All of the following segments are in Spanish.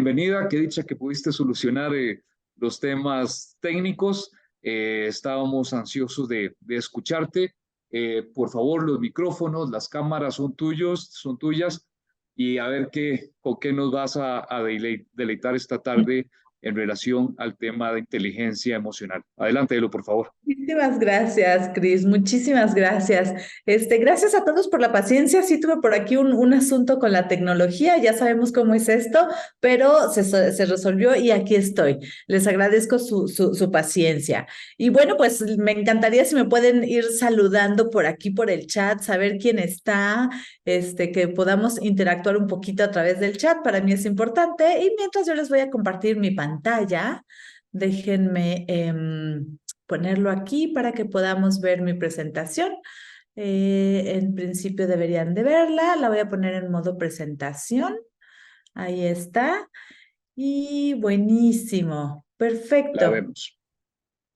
bienvenida. Qué dicha que pudiste solucionar los temas técnicos. Estábamos ansiosos de escucharte. Por favor, los micrófonos, las cámaras son tuyos, son tuyas. Y a ver con qué nos vas a deleitar esta tarde en relación al tema de inteligencia emocional. Adelante, Elo, por favor. Muchísimas gracias, Cris. Muchísimas gracias. Gracias a todos por la paciencia. Sí tuve por aquí un asunto con la tecnología. Ya sabemos cómo es esto, pero se resolvió y aquí estoy. Les agradezco su paciencia. Y bueno, pues me encantaría si me pueden ir saludando por aquí, por el chat, saber quién está, que podamos interactuar un poquito a través del chat. Para mí es importante. Y mientras yo les voy a compartir mi pantalla, déjenme ponerlo aquí para que podamos ver mi presentación. En principio deberían de verla. La voy a poner en modo presentación. Ahí está. Y buenísimo. La Perfecto. vemos.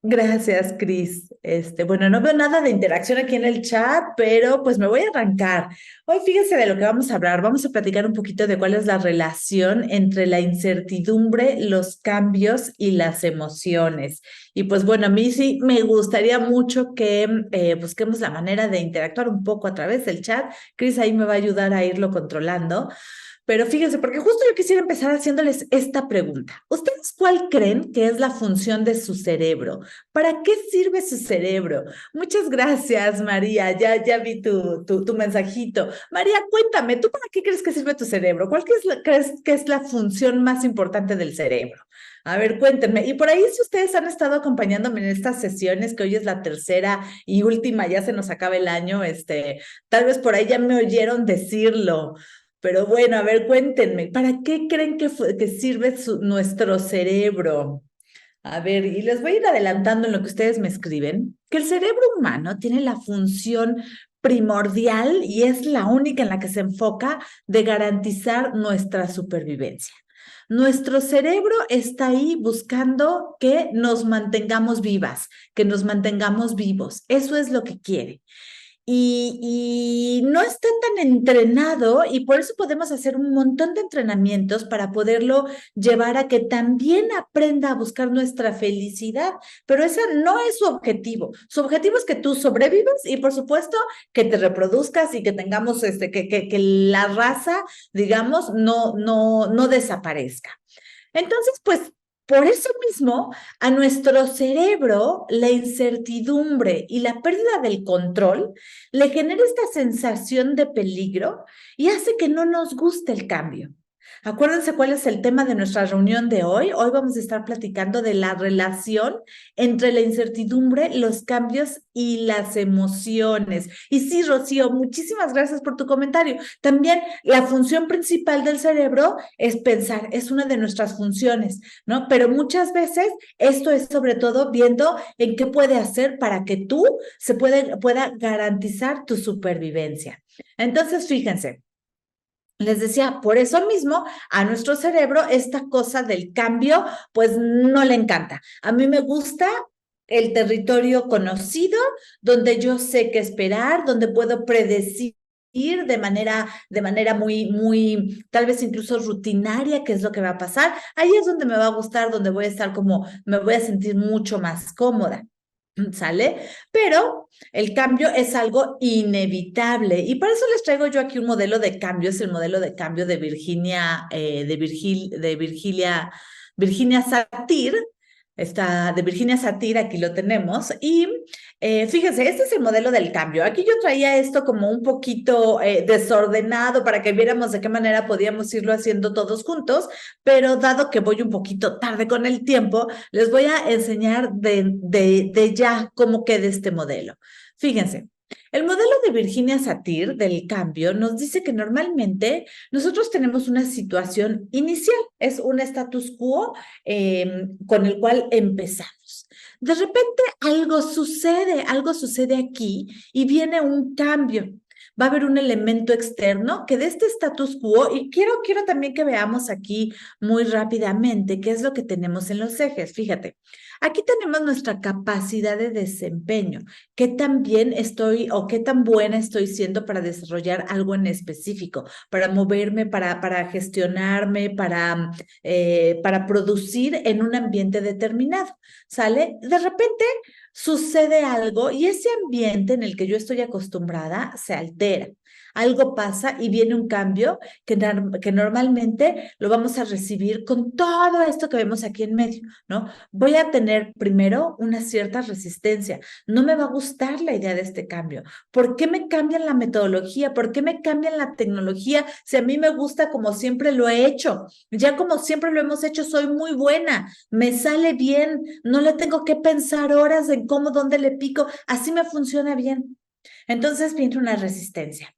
Gracias, Cris. Bueno, no veo nada de interacción aquí en el chat, pero pues me voy a arrancar. Hoy fíjense de lo que vamos a hablar. Vamos a platicar un poquito de cuál es la relación entre la incertidumbre, los cambios y las emociones. Y pues bueno, a mí sí me gustaría mucho que busquemos la manera de interactuar un poco a través del chat. Cris ahí me va a ayudar a irlo controlando. Pero fíjense, porque justo yo quisiera empezar haciéndoles esta pregunta. ¿Ustedes cuál creen que es la función de su cerebro? ¿Para qué sirve su cerebro? Muchas gracias, María. Ya vi tu mensajito. María, cuéntame, ¿tú para qué crees que sirve tu cerebro? ¿Cuál crees que es la función más importante del cerebro? A ver, cuéntenme. Y por ahí, si ustedes han estado acompañándome en estas sesiones, que hoy es la tercera y última, ya se nos acaba el año, tal vez por ahí ya me oyeron decirlo. Pero bueno, a ver, cuéntenme, ¿para qué creen que sirve nuestro cerebro? A ver, y les voy a ir adelantando en lo que ustedes me escriben, que el cerebro humano tiene la función primordial y es la única en la que se enfoca de garantizar nuestra supervivencia. Nuestro cerebro está ahí buscando que nos mantengamos vivas, que nos mantengamos vivos. Eso es lo que quiere y no está tan entrenado y por eso podemos hacer un montón de entrenamientos para poderlo llevar a que también aprenda a buscar nuestra felicidad, pero ese no es su objetivo. Su objetivo es que tú sobrevivas y por supuesto que te reproduzcas y que tengamos que la raza, digamos, no desaparezca. Entonces, pues por eso mismo, a nuestro cerebro, la incertidumbre y la pérdida del control le genera esta sensación de peligro y hace que no nos guste el cambio. Acuérdense cuál es el tema de nuestra reunión de hoy. Hoy vamos a estar platicando de la relación entre la incertidumbre, los cambios y las emociones. Y sí, Rocío, muchísimas gracias por tu comentario. También la función principal del cerebro es pensar, es una de nuestras funciones, ¿no? Pero muchas veces esto es sobre todo viendo en qué puede hacer para que tú pueda garantizar tu supervivencia. Entonces, fíjense. Les decía, por eso mismo a nuestro cerebro esta cosa del cambio, pues no le encanta. A mí me gusta el territorio conocido, donde yo sé qué esperar, donde puedo predecir de manera muy, tal vez incluso rutinaria, qué es lo que va a pasar. Ahí es donde me va a gustar, donde voy a estar como, me voy a sentir mucho más cómoda. ¿Sale? Pero el cambio es algo inevitable y por eso les traigo yo aquí un modelo de cambio, es el modelo de cambio de Virginia Satir, está de Virginia Satir, aquí lo tenemos y fíjense, este es el modelo del cambio. Aquí yo traía esto como un poquito desordenado para que viéramos de qué manera podíamos irlo haciendo todos juntos, pero dado que voy un poquito tarde con el tiempo, les voy a enseñar de ya cómo queda este modelo. Fíjense, el modelo de Virginia Satir del cambio nos dice que normalmente nosotros tenemos una situación inicial, es un status quo con el cual empezamos. De repente algo sucede aquí y viene un cambio. Va a haber un elemento externo que de este status quo, y quiero también que veamos aquí muy rápidamente qué es lo que tenemos en los ejes. Fíjate, Aquí tenemos nuestra capacidad de desempeño, qué tan bien estoy o qué tan buena estoy siendo para desarrollar algo en específico, para moverme, para gestionarme, para producir en un ambiente determinado, ¿sale? De repente sucede algo y ese ambiente en el que yo estoy acostumbrada se altera. Algo pasa y viene un cambio que normalmente lo vamos a recibir con todo esto que vemos aquí en medio, ¿no? Voy a tener primero una cierta resistencia. No me va a gustar la idea de este cambio. ¿Por qué me cambian la metodología? ¿Por qué me cambian la tecnología si a mí me gusta como siempre lo he hecho? Ya como siempre lo hemos hecho, soy muy buena, me sale bien, no le tengo que pensar horas en cómo, dónde le pico, así me funciona bien. Entonces viene una resistencia.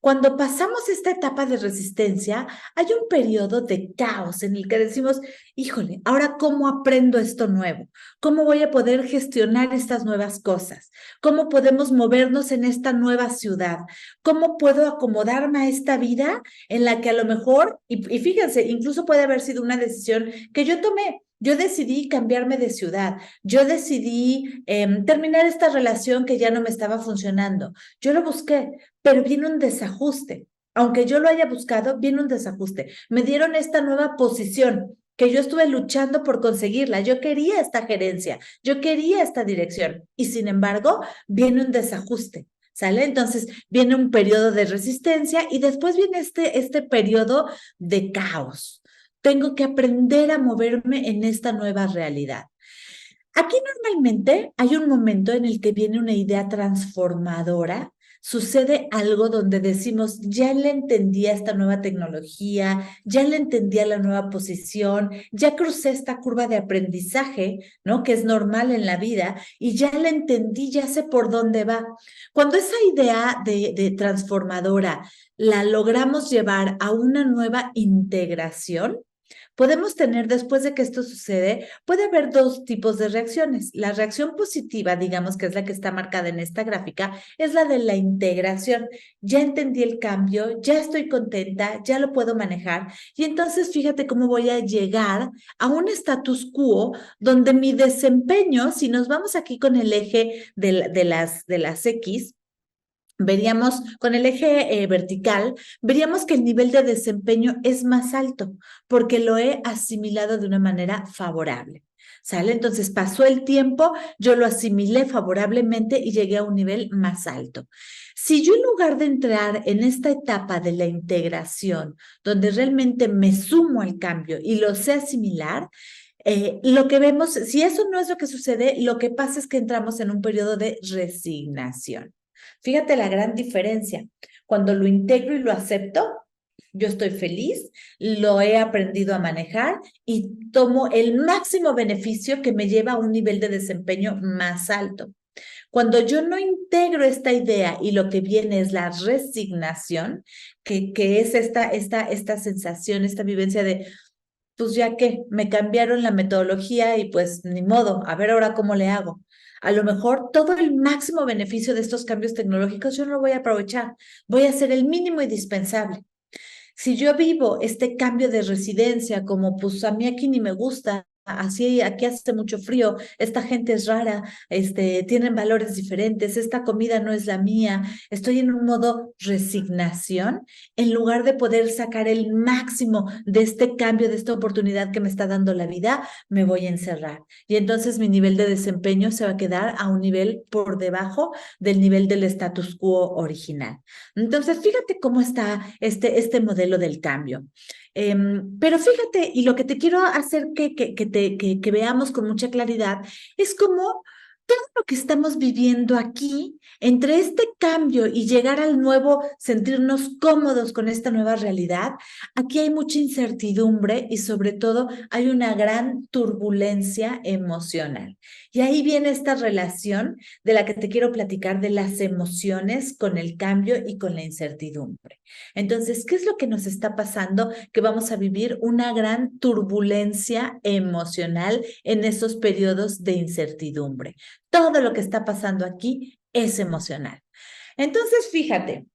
Cuando pasamos esta etapa de resistencia, hay un periodo de caos en el que decimos, híjole, ahora ¿cómo aprendo esto nuevo? ¿Cómo voy a poder gestionar estas nuevas cosas? ¿Cómo podemos movernos en esta nueva ciudad? ¿Cómo puedo acomodarme a esta vida en la que a lo mejor, y fíjense, incluso puede haber sido una decisión que yo tomé? Yo decidí cambiarme de ciudad, yo decidí terminar esta relación que ya no me estaba funcionando. Yo lo busqué, pero viene un desajuste. Aunque yo lo haya buscado, viene un desajuste. Me dieron esta nueva posición que yo estuve luchando por conseguirla. Yo quería esta gerencia, yo quería esta dirección y sin embargo viene un desajuste. ¿Sale? Entonces viene un periodo de resistencia y después viene este periodo de caos. Tengo que aprender a moverme en esta nueva realidad. Aquí normalmente hay un momento en el que viene una idea transformadora, sucede algo donde decimos, ya le entendí a esta nueva tecnología, ya le entendí a la nueva posición, ya crucé esta curva de aprendizaje, ¿no? Que es normal en la vida y ya le entendí, ya sé por dónde va. Cuando esa idea de transformadora la logramos llevar a una nueva integración, podemos tener, después de que esto sucede, puede haber dos tipos de reacciones. La reacción positiva, digamos que es la que está marcada en esta gráfica, es la de la integración. Ya entendí el cambio, ya estoy contenta, ya lo puedo manejar. Y entonces fíjate cómo voy a llegar a un status quo donde mi desempeño, si nos vamos aquí con el eje de las X, veríamos con el eje vertical, veríamos que el nivel de desempeño es más alto porque lo he asimilado de una manera favorable. ¿Sale? Entonces pasó el tiempo, yo lo asimilé favorablemente y llegué a un nivel más alto. Si yo en lugar de entrar en esta etapa de la integración, donde realmente me sumo al cambio y lo sé asimilar, lo que vemos, si eso no es lo que sucede, lo que pasa es que entramos en un periodo de resignación. Fíjate la gran diferencia. Cuando lo integro y lo acepto, yo estoy feliz, lo he aprendido a manejar y tomo el máximo beneficio que me lleva a un nivel de desempeño más alto. Cuando yo no integro esta idea y lo que viene es la resignación, que es esta sensación, esta vivencia de, pues ya que me cambiaron la metodología y pues ni modo, a ver ahora cómo le hago. A lo mejor todo el máximo beneficio de estos cambios tecnológicos yo no lo voy a aprovechar, voy a hacer el mínimo indispensable. Si yo vivo este cambio de residencia como pues a mí aquí ni me gusta, así aquí hace mucho frío, esta gente es rara, tienen valores diferentes, esta comida no es la mía, estoy en un modo resignación, en lugar de poder sacar el máximo de este cambio, de esta oportunidad que me está dando la vida, me voy a encerrar. Y entonces mi nivel de desempeño se va a quedar a un nivel por debajo del nivel del status quo original. Entonces, fíjate cómo está este modelo del cambio. Pero fíjate, y lo que te quiero hacer que veamos con mucha claridad es cómo todo lo que estamos viviendo aquí, entre este cambio y llegar al nuevo, sentirnos cómodos con esta nueva realidad, aquí hay mucha incertidumbre y sobre todo hay una gran turbulencia emocional. Y ahí viene esta relación de la que te quiero platicar de las emociones con el cambio y con la incertidumbre. Entonces, ¿qué es lo que nos está pasando? Que vamos a vivir una gran turbulencia emocional en esos periodos de incertidumbre. Todo lo que está pasando aquí es emocional. Entonces, fíjate,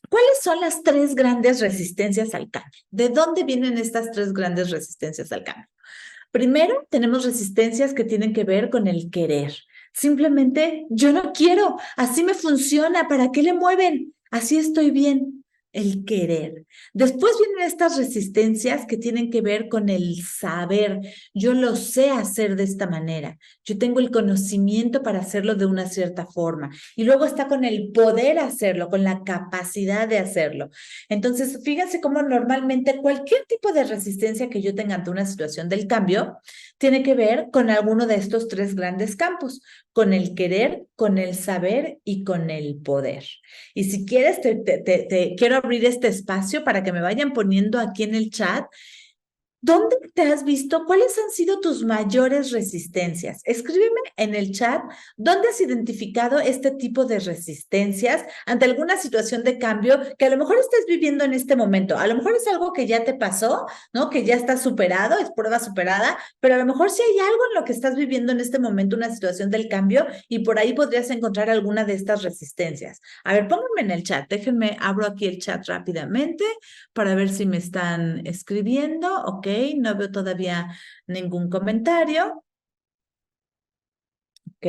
¿cuáles son las tres grandes resistencias al cambio? ¿De dónde vienen estas tres grandes resistencias al cambio? Primero, tenemos resistencias que tienen que ver con el querer. Simplemente, yo no quiero, así me funciona, ¿para qué le mueven? Así estoy bien, el querer. Después vienen estas resistencias que tienen que ver con el saber. Yo lo sé hacer de esta manera. Yo tengo el conocimiento para hacerlo de una cierta forma. Y luego está con el poder hacerlo, con la capacidad de hacerlo. Entonces, fíjense cómo normalmente cualquier tipo de resistencia que yo tenga ante una situación del cambio tiene que ver con alguno de estos tres grandes campos, con el querer, con el saber y con el poder. Y si quieres, te quiero abrir este espacio para que me vayan poniendo aquí en el chat. ¿Dónde te has visto? ¿Cuáles han sido tus mayores resistencias? Escríbeme en el chat dónde has identificado este tipo de resistencias ante alguna situación de cambio que a lo mejor estés viviendo en este momento. A lo mejor es algo que ya te pasó, ¿no? Que ya está superado, es prueba superada, pero a lo mejor sí hay algo en lo que estás viviendo en este momento, una situación del cambio, y por ahí podrías encontrar alguna de estas resistencias. A ver, pónganme en el chat, déjenme, abro aquí el chat rápidamente para ver si me están escribiendo. Ok, no veo todavía ningún comentario. Ok.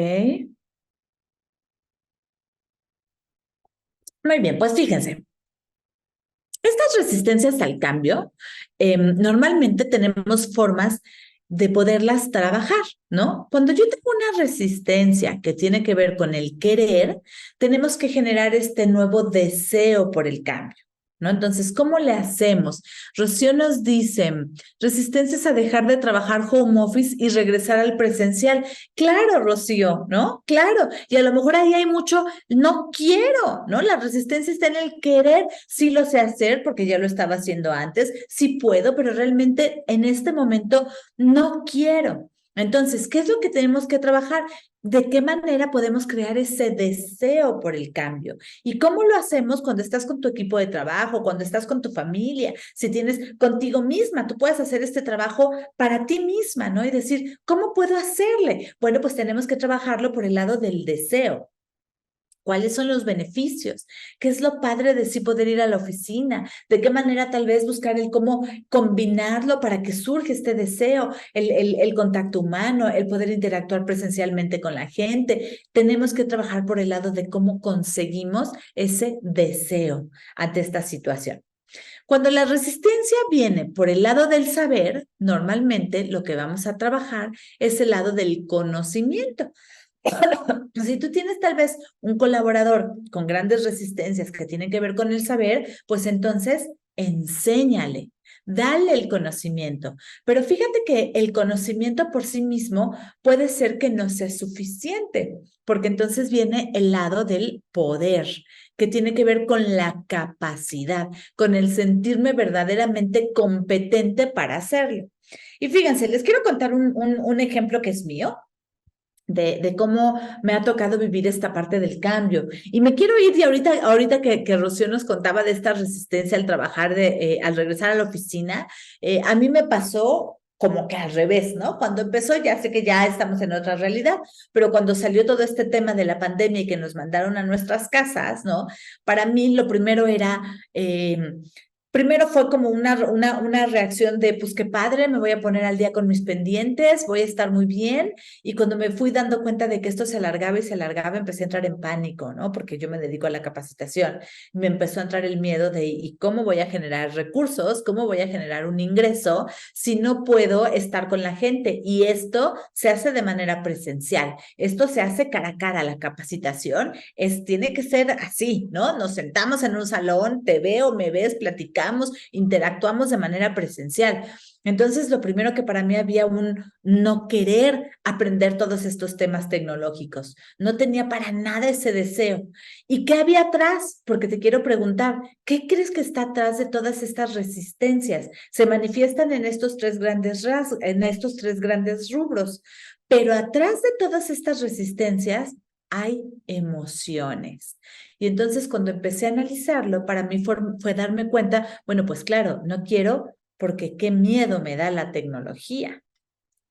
Muy bien, pues fíjense. Estas resistencias al cambio, normalmente tenemos formas de poderlas trabajar, ¿no? Cuando yo tengo una resistencia que tiene que ver con el querer, tenemos que generar este nuevo deseo por el cambio, ¿no? Entonces, ¿cómo le hacemos? Rocío nos dice, resistencias a dejar de trabajar home office y regresar al presencial. Claro, Rocío, ¿no? Claro. Y a lo mejor ahí hay mucho, no quiero, ¿no? La resistencia está en el querer. Sí lo sé hacer porque ya lo estaba haciendo antes, sí puedo, pero realmente en este momento no quiero. Entonces, ¿qué es lo que tenemos que trabajar? ¿De qué manera podemos crear ese deseo por el cambio? ¿Y cómo lo hacemos cuando estás con tu equipo de trabajo, cuando estás con tu familia, si tienes contigo misma? Tú puedes hacer este trabajo para ti misma, ¿no? Y decir, ¿cómo puedo hacerle? Bueno, pues tenemos que trabajarlo por el lado del deseo. ¿Cuáles son los beneficios? ¿Qué es lo padre de sí poder ir a la oficina? ¿De qué manera tal vez buscar el cómo combinarlo para que surja este deseo, el contacto humano, el poder interactuar presencialmente con la gente? Tenemos que trabajar por el lado de cómo conseguimos ese deseo ante esta situación. Cuando la resistencia viene por el lado del saber, normalmente lo que vamos a trabajar es el lado del conocimiento. Si tú tienes tal vez un colaborador con grandes resistencias que tienen que ver con el saber, pues entonces enséñale, dale el conocimiento. Pero fíjate que el conocimiento por sí mismo puede ser que no sea suficiente, porque entonces viene el lado del poder, que tiene que ver con la capacidad, con el sentirme verdaderamente competente para hacerlo. Y fíjense, les quiero contar un ejemplo que es mío de cómo me ha tocado vivir esta parte del cambio. Y me quiero ir, y ahorita que Rocío nos contaba de esta resistencia al trabajar, al regresar a la oficina, a mí me pasó como que al revés, ¿no? Cuando empezó, ya sé que ya estamos en otra realidad, pero cuando salió todo este tema de la pandemia y que nos mandaron a nuestras casas, ¿no? Para mí lo primero era... Primero fue como una reacción de, pues qué padre, me voy a poner al día con mis pendientes, voy a estar muy bien, y cuando me fui dando cuenta de que esto se alargaba y se alargaba, empecé a entrar en pánico, ¿no? Porque yo me dedico a la capacitación. Me empezó a entrar el miedo de, ¿y cómo voy a generar recursos? ¿Cómo voy a generar un ingreso si no puedo estar con la gente? Y esto se hace de manera presencial. Esto se hace cara a cara. La capacitación tiene que ser así, ¿no? Nos sentamos en un salón, te veo, me ves, platicamos, interactuamos de manera presencial. Entonces, lo primero que para mí había un no querer aprender todos estos temas tecnológicos. No tenía para nada ese deseo. ¿Y qué había atrás? Porque te quiero preguntar, ¿qué crees que está atrás de todas estas resistencias? Se manifiestan en estos tres grandes en estos tres grandes rubros, pero atrás de todas estas resistencias hay emociones. Y entonces cuando empecé a analizarlo, para mí fue darme cuenta, bueno, pues claro, no quiero porque qué miedo me da la tecnología,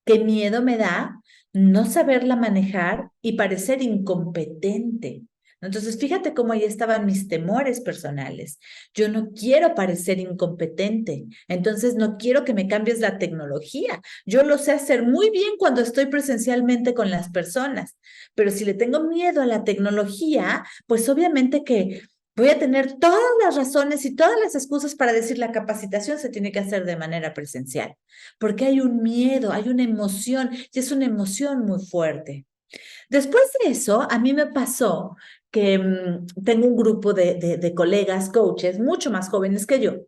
qué miedo me da no saberla manejar y parecer incompetente, Entonces, fíjate cómo ahí estaban mis temores personales. Yo no quiero parecer incompetente, entonces no quiero que me cambies la tecnología. Yo lo sé hacer muy bien cuando estoy presencialmente con las personas, pero si le tengo miedo a la tecnología, pues obviamente que voy a tener todas las razones y todas las excusas para decir la capacitación se tiene que hacer de manera presencial, porque hay un miedo, hay una emoción y es una emoción muy fuerte. Después de eso, a mí me pasó que tengo un grupo de colegas, coaches, mucho más jóvenes que yo,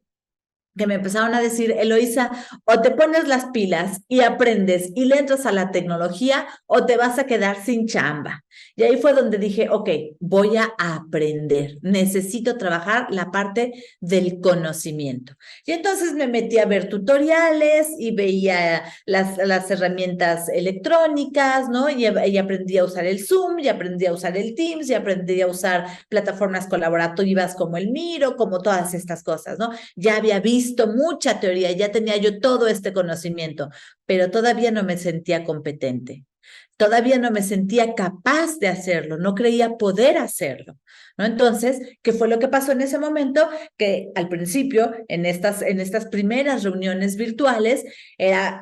que me empezaron a decir, Eloísa, o te pones las pilas y aprendes y le entras a la tecnología o te vas a quedar sin chamba. Y ahí fue donde dije, ok, voy a aprender, necesito trabajar la parte del conocimiento. Y entonces me metí a ver tutoriales y veía las herramientas electrónicas, ¿no? Y aprendí a usar el Zoom, y aprendí a usar el Teams, y aprendí a usar plataformas colaborativas como el Miro, como todas estas cosas, ¿no? Ya había visto mucha teoría, ya tenía yo todo este conocimiento, pero todavía no me sentía competente. Todavía no me sentía capaz de hacerlo, no creía poder hacerlo, ¿no? Entonces, ¿qué fue lo que pasó en ese momento? Que al principio, en estas primeras reuniones virtuales,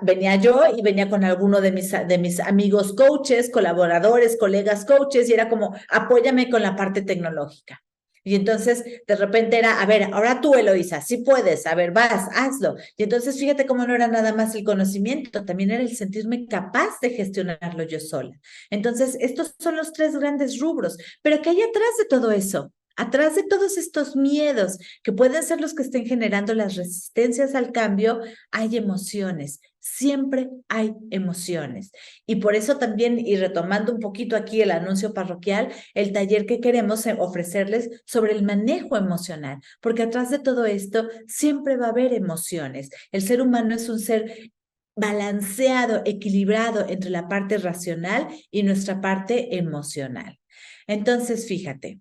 venía yo y venía con alguno de mis amigos coaches, colaboradores, colegas coaches, y era como, apóyame con la parte tecnológica. Y entonces, de repente era, a ver, ahora tú, Eloísa, sí puedes, a ver, vas, hazlo. Y entonces, fíjate cómo no era nada más el conocimiento, también era el sentirme capaz de gestionarlo yo sola. Entonces, estos son los tres grandes rubros. Pero ¿qué hay atrás de todo eso? Atrás de todos estos miedos que pueden ser los que estén generando las resistencias al cambio, hay emociones. Siempre hay emociones. Y por eso también, y retomando un poquito aquí el anuncio parroquial, el taller que queremos ofrecerles sobre el manejo emocional, porque atrás de todo esto siempre va a haber emociones. El ser humano es un ser balanceado, equilibrado entre la parte racional y nuestra parte emocional. Entonces, fíjate,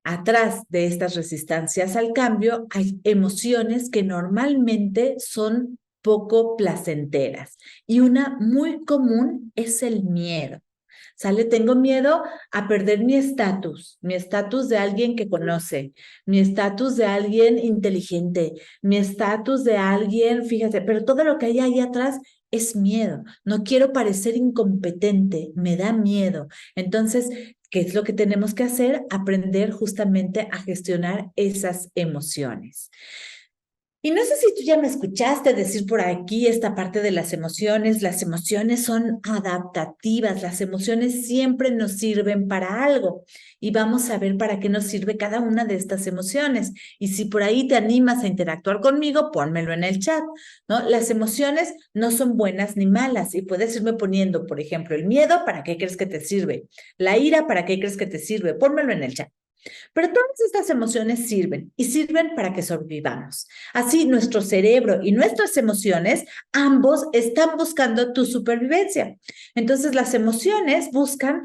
atrás de estas resistencias al cambio hay emociones que normalmente son poco placenteras y una muy común es el miedo. ¿Sale? Tengo miedo a perder mi estatus de alguien que conoce, mi estatus de alguien inteligente, mi estatus de alguien, fíjate, pero todo lo que hay ahí atrás es miedo. No quiero parecer incompetente, me da miedo. Entonces, ¿qué es lo que tenemos que hacer? Aprender justamente a gestionar esas emociones. Y no sé si tú ya me escuchaste decir por aquí esta parte de las emociones. Las emociones son adaptativas, las emociones siempre nos sirven para algo y vamos a ver para qué nos sirve cada una de estas emociones. Y si por ahí te animas a interactuar conmigo, pónmelo en el chat, ¿no? Las emociones no son buenas ni malas y puedes irme poniendo, por ejemplo, el miedo, ¿para qué crees que te sirve? La ira, ¿para qué crees que te sirve? Pónmelo en el chat. Pero todas estas emociones sirven y sirven para que sobrevivamos. Así, nuestro cerebro y nuestras emociones, ambos están buscando tu supervivencia. Entonces, las emociones buscan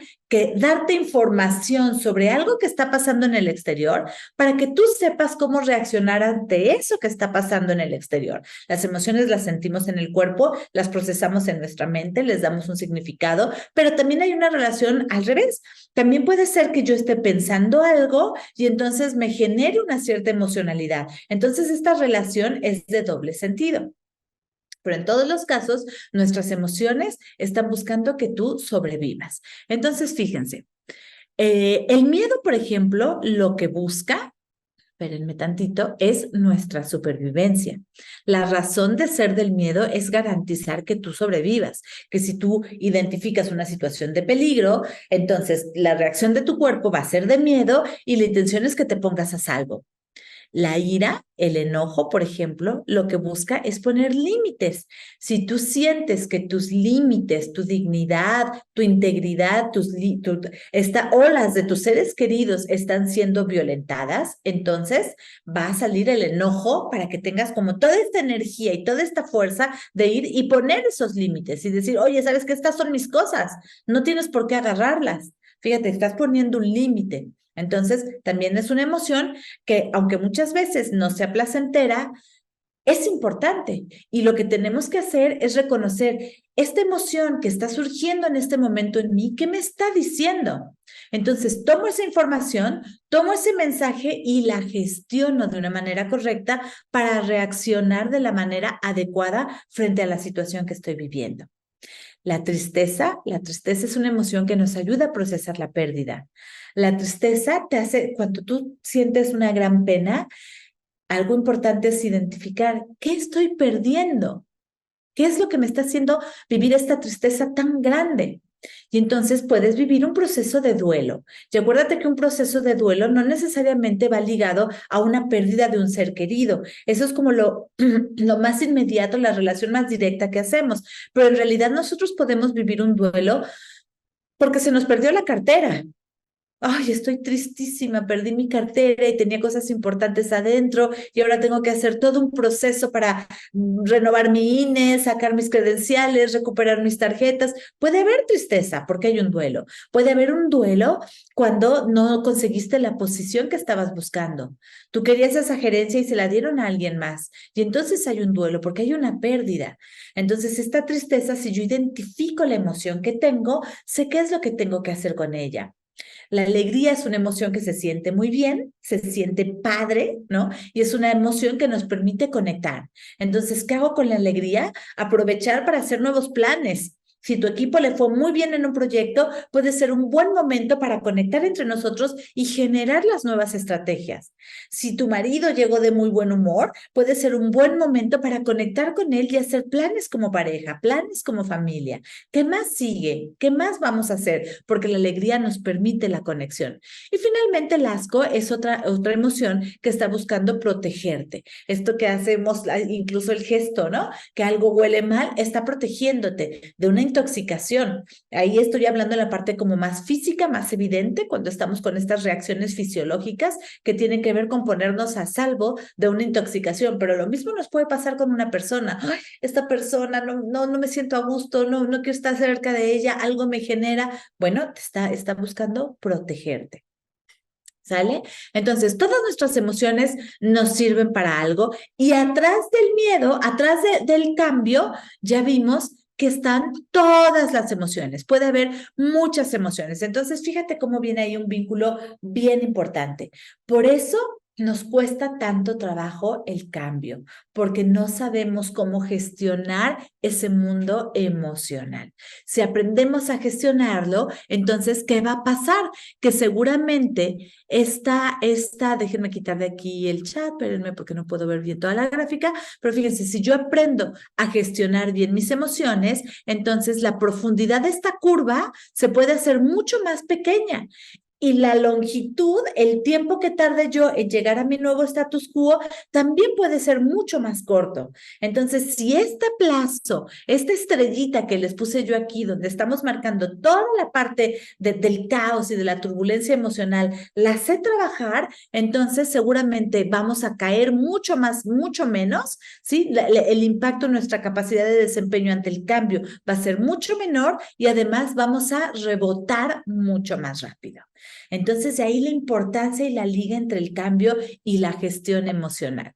darte información sobre algo que está pasando en el exterior para que tú sepas cómo reaccionar ante eso que está pasando en el exterior. Las emociones las sentimos en el cuerpo, las procesamos en nuestra mente, les damos un significado, pero también hay una relación al revés. También puede ser que yo esté pensando algo y entonces me genere una cierta emocionalidad. Entonces, esta relación es de doble sentido. Pero en todos los casos, nuestras emociones están buscando que tú sobrevivas. Entonces, fíjense, el miedo, por ejemplo, lo que busca, espérenme tantito, es nuestra supervivencia. La razón de ser del miedo es garantizar que tú sobrevivas, que si tú identificas una situación de peligro, entonces la reacción de tu cuerpo va a ser de miedo y la intención es que te pongas a salvo. La ira, el enojo, por ejemplo, lo que busca es poner límites. Si tú sientes que tus límites, tu dignidad, tu integridad, o las de tus seres queridos están siendo violentadas, entonces va a salir el enojo para que tengas como toda esta energía y toda esta fuerza de ir y poner esos límites y decir, oye, ¿sabes qué? Estas son mis cosas, no tienes por qué agarrarlas. Fíjate, estás poniendo un límite. Entonces, también es una emoción que, aunque muchas veces no sea placentera, es importante. Y lo que tenemos que hacer es reconocer esta emoción que está surgiendo en este momento en mí, ¿qué me está diciendo? Entonces, tomo esa información, tomo ese mensaje y la gestiono de una manera correcta para reaccionar de la manera adecuada frente a la situación que estoy viviendo. La tristeza es una emoción que nos ayuda a procesar la pérdida. La tristeza te hace, cuando tú sientes una gran pena, algo importante es identificar qué estoy perdiendo, qué es lo que me está haciendo vivir esta tristeza tan grande. Y entonces puedes vivir un proceso de duelo. Y acuérdate que un proceso de duelo no necesariamente va ligado a una pérdida de un ser querido. Eso es como lo más inmediato, la relación más directa que hacemos. Pero en realidad nosotros podemos vivir un duelo porque se nos perdió la cartera. Ay, estoy tristísima, perdí mi cartera y tenía cosas importantes adentro y ahora tengo que hacer todo un proceso para renovar mi INE, sacar mis credenciales, recuperar mis tarjetas. Puede haber tristeza porque hay un duelo. Puede haber un duelo cuando no conseguiste la posición que estabas buscando. Tú querías esa gerencia y se la dieron a alguien más. Y entonces hay un duelo porque hay una pérdida. Entonces, esta tristeza, si yo identifico la emoción que tengo, sé qué es lo que tengo que hacer con ella. La alegría es una emoción que se siente muy bien, se siente padre, ¿no? Y es una emoción que nos permite conectar. Entonces, ¿qué hago con la alegría? Aprovechar para hacer nuevos planes. Si tu equipo le fue muy bien en un proyecto, puede ser un buen momento para conectar entre nosotros y generar las nuevas estrategias. Si tu marido llegó de muy buen humor, puede ser un buen momento para conectar con él y hacer planes como pareja, planes como familia. ¿Qué más sigue? ¿Qué más vamos a hacer? Porque la alegría nos permite la conexión. Y finalmente el asco es otra emoción que está buscando protegerte. Esto que hacemos, incluso el gesto, ¿no? Que algo huele mal, está protegiéndote de una intoxicación. Ahí estoy hablando de la parte como más física, más evidente, cuando estamos con estas reacciones fisiológicas que tienen que ver con ponernos a salvo de una intoxicación. Pero lo mismo nos puede pasar con una persona. Ay, esta persona no me siento a gusto, no quiero estar cerca de ella, algo me genera. Bueno, está buscando protegerte. ¿Sale? Entonces, todas nuestras emociones nos sirven para algo y atrás del miedo, atrás del cambio, ya vimos que están todas las emociones. Puede haber muchas emociones. Entonces, fíjate cómo viene ahí un vínculo bien importante. Por eso nos cuesta tanto trabajo el cambio, porque no sabemos cómo gestionar ese mundo emocional. Si aprendemos a gestionarlo, entonces, ¿qué va a pasar? Que seguramente déjenme quitar de aquí el chat, espérenme porque no puedo ver bien toda la gráfica, pero fíjense, si yo aprendo a gestionar bien mis emociones, entonces la profundidad de esta curva se puede hacer mucho más pequeña. Y la longitud, el tiempo que tarde yo en llegar a mi nuevo status quo, también puede ser mucho más corto. Entonces, si este plazo, esta estrellita que les puse yo aquí, donde estamos marcando toda la parte del caos y de la turbulencia emocional, la sé trabajar, entonces seguramente vamos a caer mucho más, mucho menos, ¿sí? El impacto en nuestra capacidad de desempeño ante el cambio va a ser mucho menor y además vamos a rebotar mucho más rápido. Entonces, de ahí la importancia y la liga entre el cambio y la gestión emocional.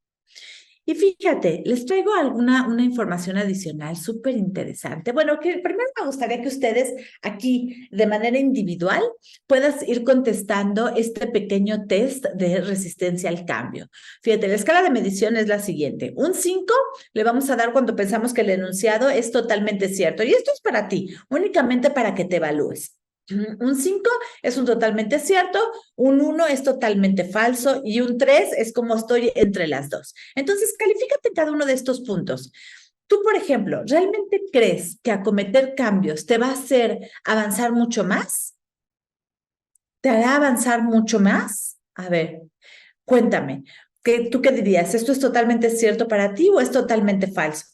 Y fíjate, les traigo una información adicional súper interesante. Bueno, que primero me gustaría que ustedes aquí, de manera individual, puedas ir contestando este pequeño test de resistencia al cambio. Fíjate, la escala de medición es la siguiente. Un 5 le vamos a dar cuando pensamos que el enunciado es totalmente cierto. Y esto es para ti, únicamente para que te evalúes. Un 5 es un totalmente cierto, un 1 es totalmente falso y un 3 es como estoy entre las dos. Entonces, califícate en cada uno de estos puntos. Tú, por ejemplo, ¿realmente crees que acometer cambios te va a hacer avanzar mucho más? ¿Te hará avanzar mucho más? A ver, cuéntame, ¿tú qué dirías? ¿Esto es totalmente cierto para ti o es totalmente falso?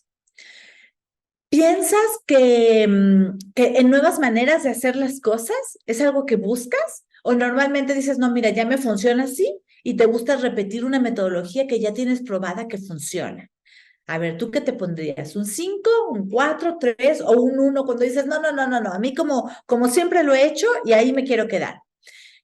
¿Piensas que en nuevas maneras de hacer las cosas es algo que buscas? ¿O normalmente dices, no, mira, ya me funciona así y te gusta repetir una metodología que ya tienes probada que funciona? A ver, ¿tú qué te pondrías? ¿Un 5, un 4, 3 o un 1 cuando dices, no, a mí como siempre lo he hecho y ahí me quiero quedar?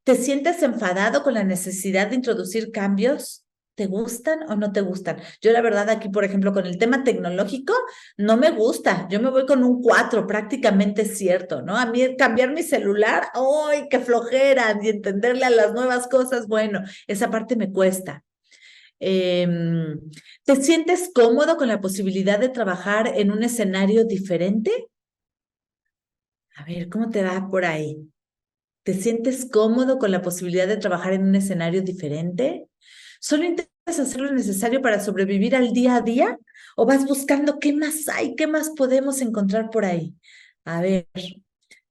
¿Te sientes enfadado con la necesidad de introducir cambios? ¿Te gustan o no te gustan? Yo la verdad aquí, por ejemplo, con el tema tecnológico, no me gusta. Yo me voy con un 4, prácticamente es cierto, ¿no? A mí cambiar mi celular, ¡ay, qué flojera! Y entenderle a las nuevas cosas, bueno, esa parte me cuesta. Em, ¿Te sientes cómodo con la posibilidad de trabajar en un escenario diferente? A ver, ¿cómo te va por ahí? ¿Te sientes cómodo con la posibilidad de trabajar en un escenario diferente? ¿Solo intentas hacer lo necesario para sobrevivir al día a día? ¿O vas buscando qué más hay, qué más podemos encontrar por ahí? A ver,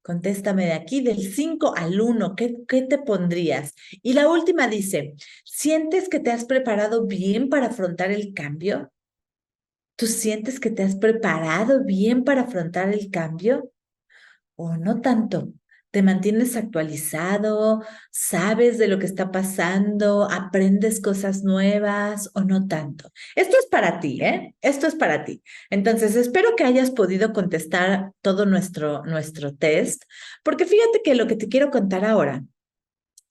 contéstame de aquí, del 5 al 1, ¿qué te pondrías? Y la última dice, ¿sientes que te has preparado bien para afrontar el cambio? ¿Tú sientes que te has preparado bien para afrontar el cambio? ¿O no tanto? ¿Te mantienes actualizado? ¿Sabes de lo que está pasando? ¿Aprendes cosas nuevas o no tanto? Esto es para ti, ¿eh? Esto es para ti. Entonces, espero que hayas podido contestar todo nuestro test, porque fíjate que lo que te quiero contar ahora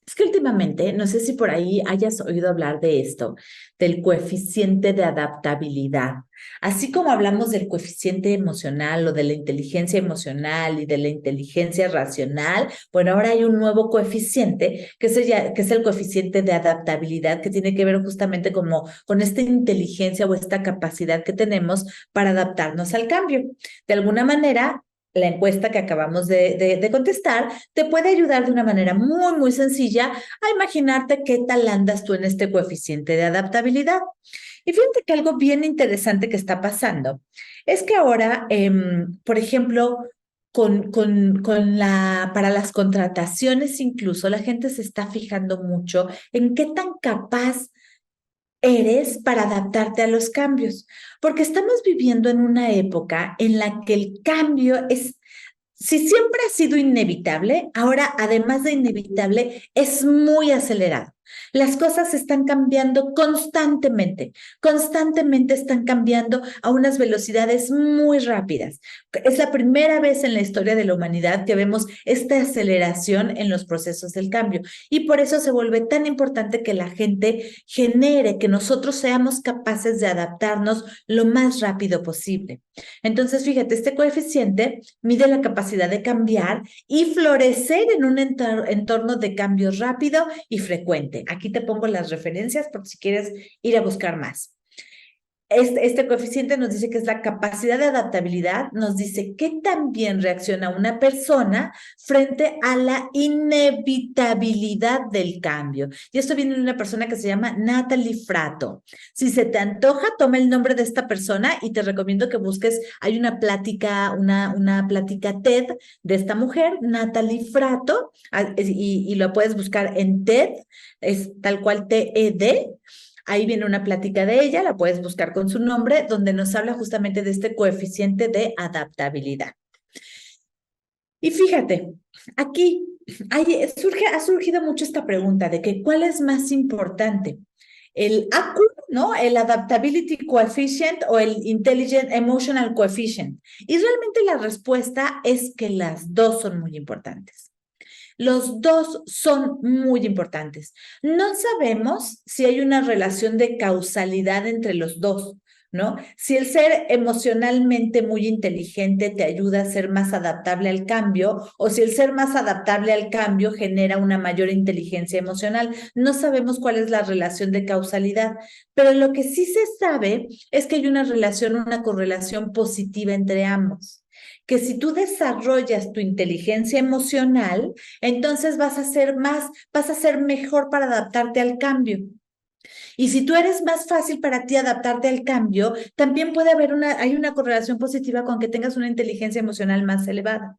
es que últimamente, no sé si por ahí hayas oído hablar de esto, del coeficiente de adaptabilidad. Así como hablamos del coeficiente emocional o de la inteligencia emocional y de la inteligencia racional, bueno, ahora hay un nuevo coeficiente que es el coeficiente de adaptabilidad que tiene que ver justamente como con esta inteligencia o esta capacidad que tenemos para adaptarnos al cambio. De alguna manera, la encuesta que acabamos de contestar te puede ayudar de una manera muy, muy sencilla a imaginarte qué tal andas tú en este coeficiente de adaptabilidad. Y fíjate que algo bien interesante que está pasando es que ahora, por ejemplo, para las contrataciones incluso, la gente se está fijando mucho en qué tan capaz eres para adaptarte a los cambios, porque estamos viviendo en una época en la que el cambio es, si siempre ha sido inevitable, ahora además de inevitable, es muy acelerado. Las cosas están cambiando constantemente, constantemente están cambiando a unas velocidades muy rápidas. Es la primera vez en la historia de la humanidad que vemos esta aceleración en los procesos del cambio y por eso se vuelve tan importante que la gente genere, que nosotros seamos capaces de adaptarnos lo más rápido posible. Entonces, fíjate, este coeficiente mide la capacidad de cambiar y florecer en un entorno de cambio rápido y frecuente. Aquí te pongo las referencias por si quieres ir a buscar más. Este coeficiente nos dice que es la capacidad de adaptabilidad, nos dice qué tan bien reacciona una persona frente a la inevitabilidad del cambio. Y esto viene de una persona que se llama Natalie Fratto. Si se te antoja, toma el nombre de esta persona y te recomiendo que busques, hay una plática, una plática TED de esta mujer, Natalie Fratto, y lo puedes buscar en TED, es tal cual TED. Ahí viene una plática de ella, la puedes buscar con su nombre, donde nos habla justamente de este coeficiente de adaptabilidad. Y fíjate, aquí ha surgido mucho esta pregunta de que ¿cuál es más importante? ¿El ACU, ¿no? El Adaptability Coefficient o el Intelligent Emotional Coefficient. Y realmente la respuesta es que las dos son muy importantes. Los dos son muy importantes. No sabemos si hay una relación de causalidad entre los dos, ¿no? Si el ser emocionalmente muy inteligente te ayuda a ser más adaptable al cambio o si el ser más adaptable al cambio genera una mayor inteligencia emocional. No sabemos cuál es la relación de causalidad, pero lo que sí se sabe es que hay una relación, una correlación positiva entre ambos. Que si tú desarrollas tu inteligencia emocional, entonces vas a ser mejor para adaptarte al cambio. Y si tú eres más fácil para ti adaptarte al cambio, también puede haber hay una correlación positiva con que tengas una inteligencia emocional más elevada.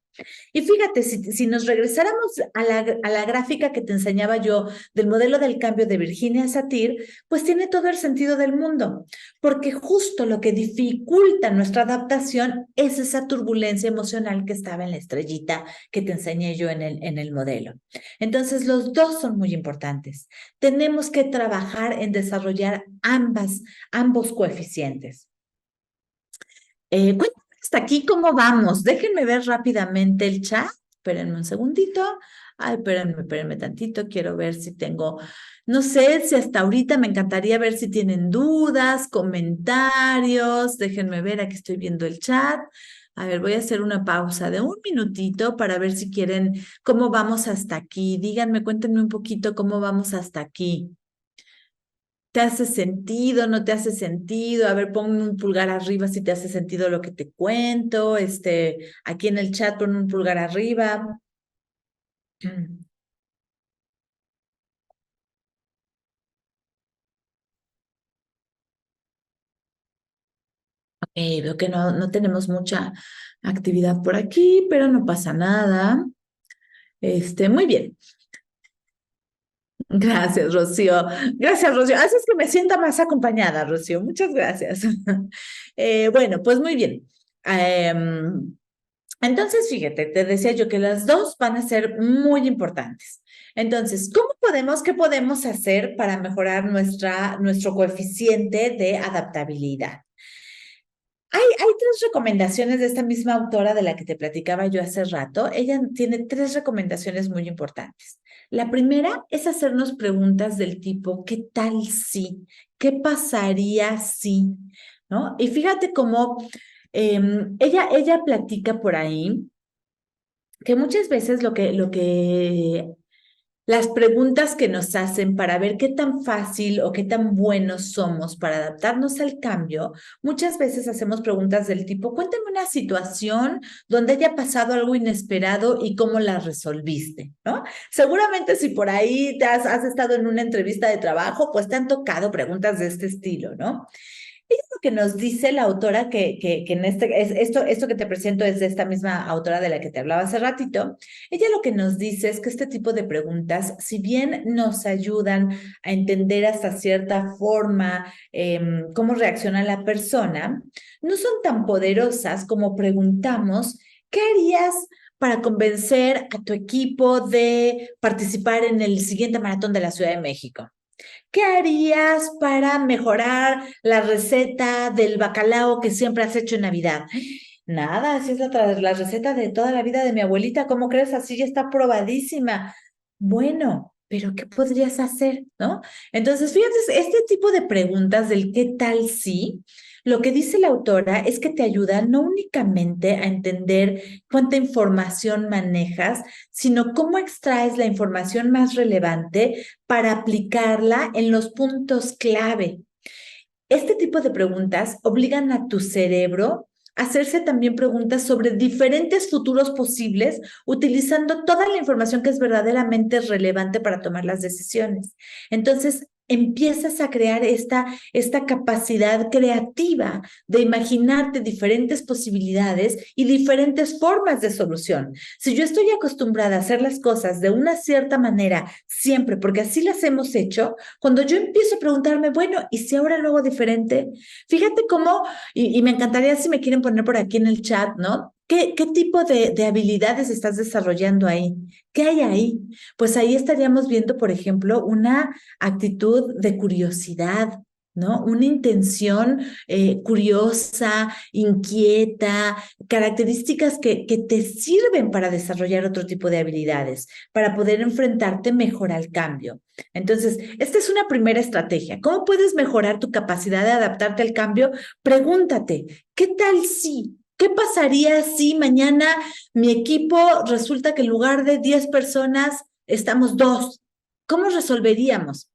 Y fíjate, si nos regresáramos a la gráfica que te enseñaba yo del modelo del cambio de Virginia Satir, pues tiene todo el sentido del mundo, porque justo lo que dificulta nuestra adaptación es esa turbulencia emocional que estaba en la estrellita que te enseñé yo en el modelo. Entonces, los dos son muy importantes. Tenemos que trabajar en desarrollar ambos coeficientes. Cuéntame hasta aquí cómo vamos. Déjenme ver rápidamente el chat. Espérenme un segundito. Ay, espérenme tantito, quiero ver si tengo, no sé si hasta ahorita me encantaría ver si tienen dudas, comentarios, déjenme ver, aquí estoy viendo el chat. A ver, voy a hacer una pausa de un minutito para ver si quieren, cómo vamos hasta aquí. Díganme, cuéntenme un poquito cómo vamos hasta aquí. ¿Te hace sentido? ¿No te hace sentido? A ver, pon un pulgar arriba si te hace sentido lo que te cuento. Aquí en el chat pon un pulgar arriba. Veo que no tenemos mucha actividad por aquí, pero no pasa nada. Muy bien. Gracias, Rocío. Gracias, Rocío. Haces que me sienta más acompañada, Rocío. Muchas gracias. Bueno, pues muy bien. Entonces, fíjate, te decía yo que las dos van a ser muy importantes. Entonces, qué podemos hacer para mejorar nuestro coeficiente de adaptabilidad? Hay tres recomendaciones de esta misma autora de la que te platicaba yo hace rato. Ella tiene tres recomendaciones muy importantes. La primera es hacernos preguntas del tipo, ¿qué tal si? ¿Qué pasaría si? ¿No? Y fíjate cómo ella platica por ahí que muchas veces las preguntas que nos hacen para ver qué tan fácil o qué tan buenos somos para adaptarnos al cambio, muchas veces hacemos preguntas del tipo, cuéntame una situación donde haya pasado algo inesperado y cómo la resolviste, ¿no? Seguramente si por ahí has estado en una entrevista de trabajo, pues te han tocado preguntas de este estilo, ¿no? Ella lo que nos dice la autora que en esto que te presento es de esta misma autora de la que te hablaba hace ratito. Ella lo que nos dice es que este tipo de preguntas, si bien nos ayudan a entender hasta cierta forma cómo reacciona la persona, no son tan poderosas como preguntamos, ¿qué harías para convencer a tu equipo de participar en el siguiente maratón de la Ciudad de México? ¿Qué harías para mejorar la receta del bacalao que siempre has hecho en Navidad? Nada, así es la receta de toda la vida de mi abuelita. ¿Cómo crees? Así ya está probadísima. Bueno, pero ¿qué podrías hacer? ¿No? Entonces, fíjate, este tipo de preguntas del qué tal si, lo que dice la autora es que te ayuda no únicamente a entender cuánta información manejas, sino cómo extraes la información más relevante para aplicarla en los puntos clave. Este tipo de preguntas obligan a tu cerebro a hacerse también preguntas sobre diferentes futuros posibles, utilizando toda la información que es verdaderamente relevante para tomar las decisiones. Entonces, empiezas a crear esta capacidad creativa de imaginarte diferentes posibilidades y diferentes formas de solución. Si yo estoy acostumbrada a hacer las cosas de una cierta manera siempre, porque así las hemos hecho, cuando yo empiezo a preguntarme, bueno, ¿y si ahora lo hago diferente? Fíjate cómo, y me encantaría si me quieren poner por aquí en el chat, ¿no? ¿Qué tipo de habilidades estás desarrollando ahí? ¿Qué hay ahí? Pues ahí estaríamos viendo, por ejemplo, una actitud de curiosidad, ¿no? Una intención curiosa, inquieta, características que te sirven para desarrollar otro tipo de habilidades, para poder enfrentarte mejor al cambio. Entonces, esta es una primera estrategia. ¿Cómo puedes mejorar tu capacidad de adaptarte al cambio? Pregúntate, ¿qué tal si? ¿Qué pasaría si mañana mi equipo resulta que en lugar de 10 personas estamos 2? ¿Cómo resolveríamos?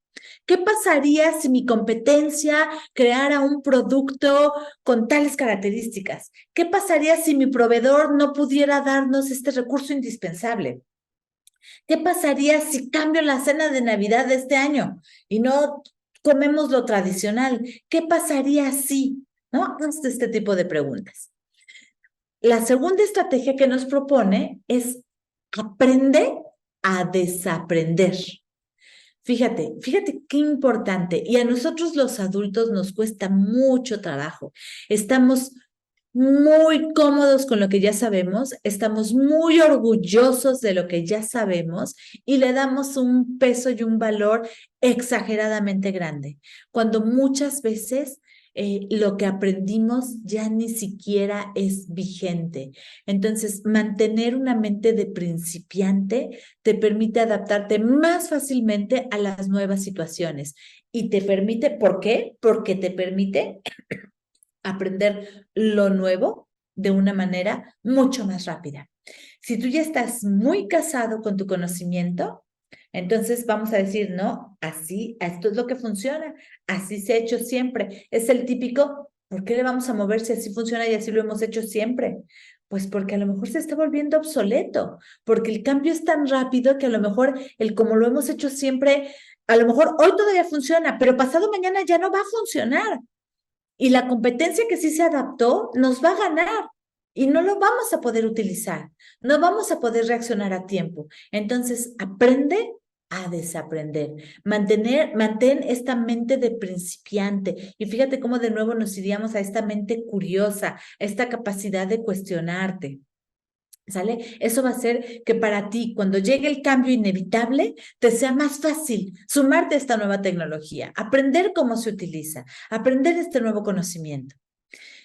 ¿Qué pasaría si mi competencia creara un producto con tales características? ¿Qué pasaría si mi proveedor no pudiera darnos este recurso indispensable? ¿Qué pasaría si cambio la cena de Navidad de este año y no comemos lo tradicional? ¿Qué pasaría si? ¿No? Hazte este tipo de preguntas. La segunda estrategia que nos propone es aprende a desaprender. Fíjate qué importante. Y a nosotros los adultos nos cuesta mucho trabajo. Estamos muy cómodos con lo que ya sabemos, estamos muy orgullosos de lo que ya sabemos y le damos un peso y un valor exageradamente grande, cuando muchas veces lo que aprendimos ya ni siquiera es vigente. Entonces, mantener una mente de principiante te permite adaptarte más fácilmente a las nuevas situaciones y te permite, ¿por qué? Porque te permite aprender lo nuevo de una manera mucho más rápida. Si tú ya estás muy casado con tu conocimiento, entonces vamos a decir, no, así, esto es lo que funciona, así se ha hecho siempre. Es el típico, ¿por qué le vamos a mover si así funciona y así lo hemos hecho siempre? Pues porque a lo mejor se está volviendo obsoleto, porque el cambio es tan rápido que a lo mejor el como lo hemos hecho siempre, a lo mejor hoy todavía funciona, pero pasado mañana ya no va a funcionar. Y la competencia que sí se adaptó nos va a ganar y no lo vamos a poder utilizar, no vamos a poder reaccionar a tiempo. Entonces, aprende a desaprender, mantén esta mente de principiante y fíjate cómo de nuevo nos iríamos a esta mente curiosa, a esta capacidad de cuestionarte. ¿Sale? Eso va a hacer que para ti, cuando llegue el cambio inevitable, te sea más fácil sumarte a esta nueva tecnología, aprender cómo se utiliza, aprender este nuevo conocimiento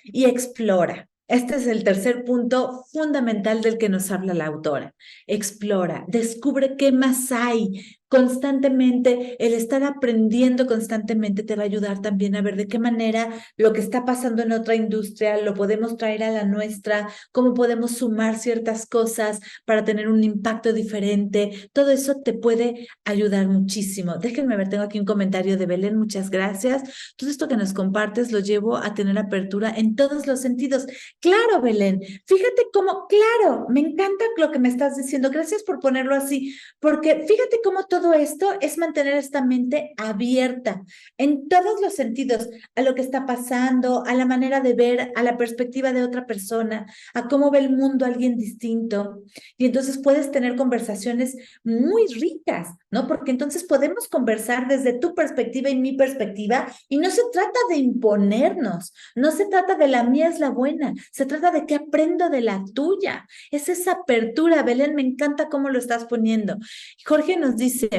y explora. Este es el tercer punto fundamental del que nos habla la autora. Explora, descubre qué más hay. Constantemente, el estar aprendiendo constantemente te va a ayudar también a ver de qué manera lo que está pasando en otra industria lo podemos traer a la nuestra, cómo podemos sumar ciertas cosas para tener un impacto diferente. Todo eso te puede ayudar muchísimo. Déjenme ver, tengo aquí un comentario de Belén, muchas gracias. Todo esto que nos compartes lo llevo a tener apertura en todos los sentidos. Claro, Belén, fíjate cómo, claro, me encanta lo que me estás diciendo. Gracias por ponerlo así, porque fíjate cómo todo esto es mantener esta mente abierta en todos los sentidos, a lo que está pasando, a la manera de ver, a la perspectiva de otra persona, a cómo ve el mundo alguien distinto. Y entonces puedes tener conversaciones muy ricas, ¿no? Porque entonces podemos conversar desde tu perspectiva y mi perspectiva y no se trata de imponernos, no se trata de la mía es la buena, se trata de que aprendo de la tuya. Es esa apertura, Belén, me encanta cómo lo estás poniendo. Jorge nos dice,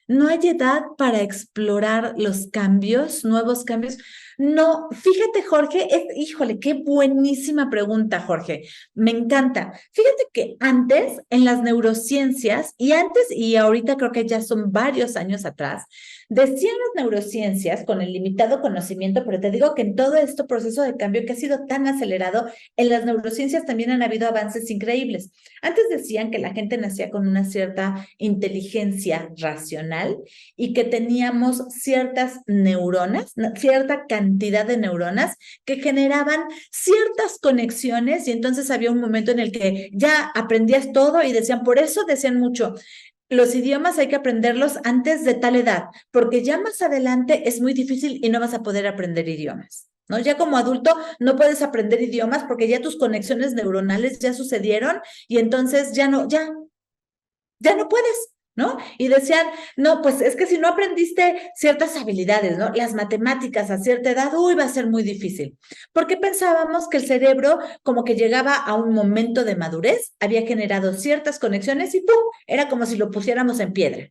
no hay edad para explorar los cambios, nuevos cambios. No, fíjate, Jorge, híjole, qué buenísima pregunta, Jorge. Me encanta. Fíjate que antes, en las neurociencias, y antes, y ahorita creo que ya son varios años atrás, decían las neurociencias con el limitado conocimiento, pero te digo que en todo este proceso de cambio que ha sido tan acelerado, en las neurociencias también han habido avances increíbles. Antes decían que la gente nacía con una cierta inteligencia racional y que teníamos ciertas neuronas, cierta cantidad de neuronas que generaban ciertas conexiones y entonces había un momento en el que ya aprendías todo y decían, por eso decían mucho, los idiomas hay que aprenderlos antes de tal edad, porque ya más adelante es muy difícil y no vas a poder aprender idiomas. ¿No? Ya como adulto no puedes aprender idiomas porque ya tus conexiones neuronales ya sucedieron y entonces ya no puedes, ¿no? Y decían, no, pues es que si no aprendiste ciertas habilidades, ¿no? Las matemáticas a cierta edad, uy, va a ser muy difícil. Porque pensábamos que el cerebro como que llegaba a un momento de madurez, había generado ciertas conexiones y ¡pum! Era como si lo pusiéramos en piedra.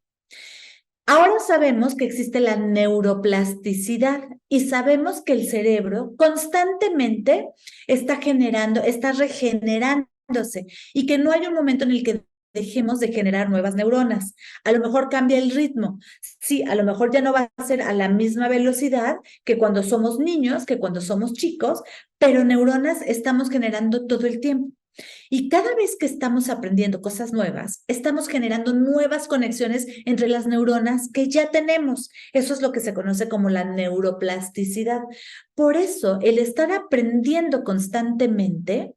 Ahora sabemos que existe la neuroplasticidad y sabemos que el cerebro constantemente está generando, está regenerándose y que no hay un momento en el que dejemos de generar nuevas neuronas. A lo mejor cambia el ritmo. Sí, a lo mejor ya no va a ser a la misma velocidad que cuando somos niños, que cuando somos chicos, pero neuronas estamos generando todo el tiempo. Y cada vez que estamos aprendiendo cosas nuevas, estamos generando nuevas conexiones entre las neuronas que ya tenemos. Eso es lo que se conoce como la neuroplasticidad. Por eso, el estar aprendiendo constantemente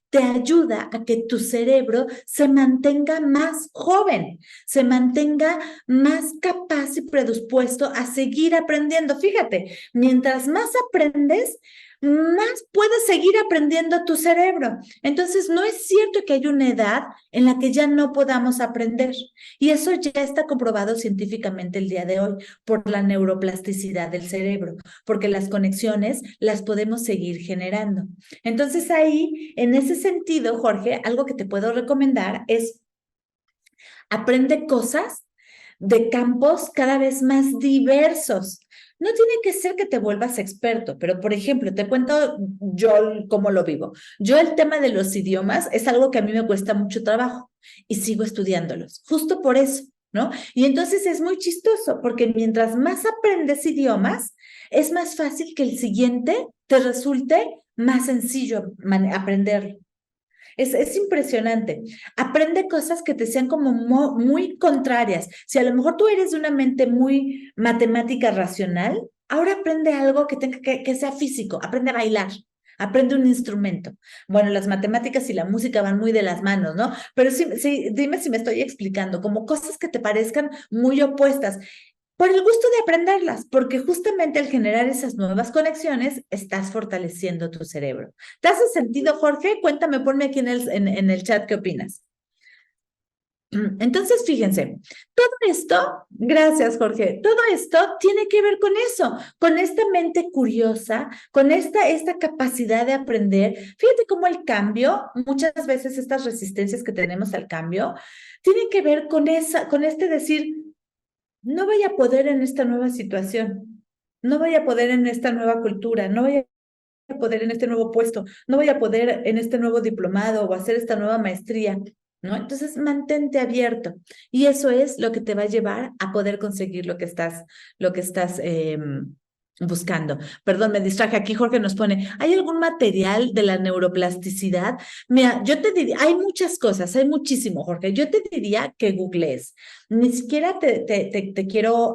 te ayuda a que tu cerebro se mantenga más joven, se mantenga más capaz y predispuesto a seguir aprendiendo. Fíjate, mientras más aprendes, más puedes seguir aprendiendo tu cerebro. Entonces, no es cierto que hay una edad en la que ya no podamos aprender. Y eso ya está comprobado científicamente el día de hoy por la neuroplasticidad del cerebro, porque las conexiones las podemos seguir generando. Entonces, ahí, en ese sentido, Jorge, algo que te puedo recomendar es aprende cosas de campos cada vez más diversos. No tiene que ser que te vuelvas experto, pero por ejemplo, te cuento yo cómo lo vivo. Yo el tema de los idiomas es algo que a mí me cuesta mucho trabajo y sigo estudiándolos, justo por eso, ¿no? Y entonces es muy chistoso porque mientras más aprendes idiomas, es más fácil que el siguiente te resulte más sencillo aprenderlo. Es impresionante. Aprende cosas que te sean como muy contrarias. Si a lo mejor tú eres de una mente muy matemática racional, ahora aprende algo que, que sea físico. Aprende a bailar. Aprende un instrumento. Bueno, las matemáticas y la música van muy de las manos, ¿no? Pero sí, sí, dime si me estoy explicando, como cosas que te parezcan muy opuestas por el gusto de aprenderlas, porque justamente al generar esas nuevas conexiones, estás fortaleciendo tu cerebro. ¿Te hace sentido, Jorge? Cuéntame, ponme aquí en el chat qué opinas. Entonces, fíjense, todo esto, gracias Jorge, todo esto tiene que ver con eso, con esta mente curiosa, con esta capacidad de aprender. Fíjate cómo el cambio, muchas veces estas resistencias que tenemos al cambio, tienen que ver con este decir, no voy a poder en esta nueva situación, no voy a poder en esta nueva cultura, no voy a poder en este nuevo puesto, no voy a poder en este nuevo diplomado o hacer esta nueva maestría, ¿no? Entonces, mantente abierto y eso es lo que te va a llevar a poder conseguir lo que estás buscando. Perdón, me distraje aquí, Jorge nos pone, ¿hay algún material de la neuroplasticidad? Mira, yo te diría, hay muchas cosas, hay muchísimo, Jorge. Yo te diría que googlees. Ni siquiera te quiero...